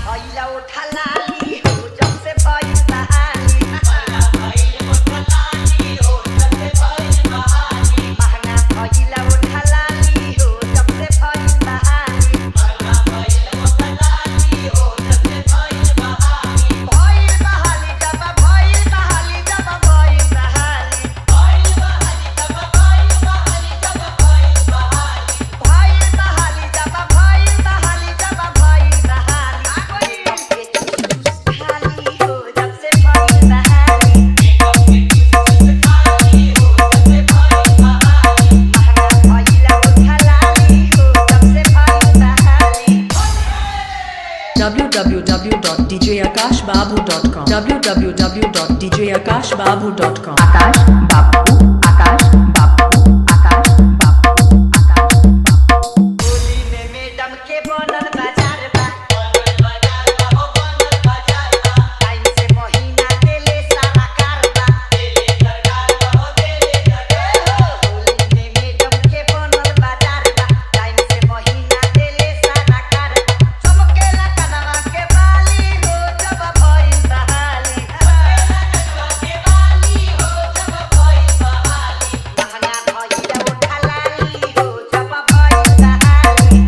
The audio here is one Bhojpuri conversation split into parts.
भइला उठा लाली हो जब से भइल बहाली महंगा भइला उठा लाली हो जब से भइल बहाली भइल बहाली जब www.djakashbabu.com www.djakashbabu.com आकाश बाबू आकाश बाबू आकाश बाबू आकाश बाबू होली में मैडम के बनल बाजार बा टाइम से महीना देले सारा कारबा होली में मैडम के बनल बाजार बा टाइम से महीना देले सारा कारबा चमकेला कनवा के बाली हो जब भइल बहाली महंगा भइला उठा लाली हो जब भइल बहाली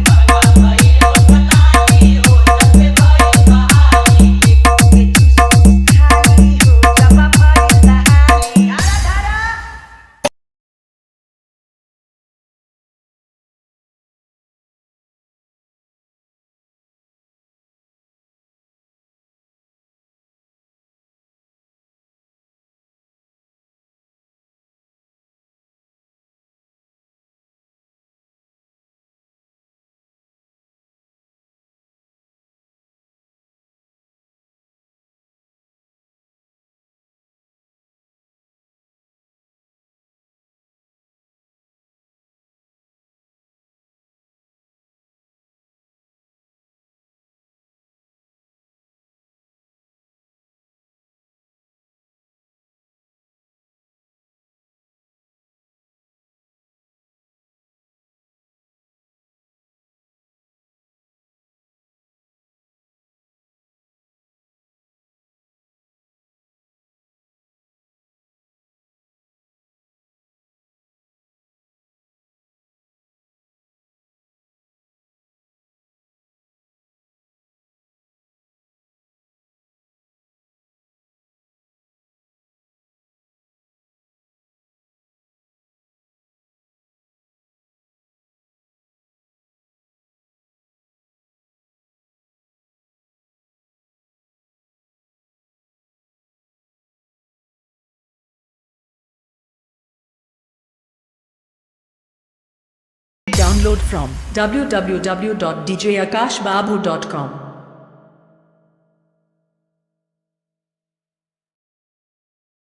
Download from www.djakashbabu.com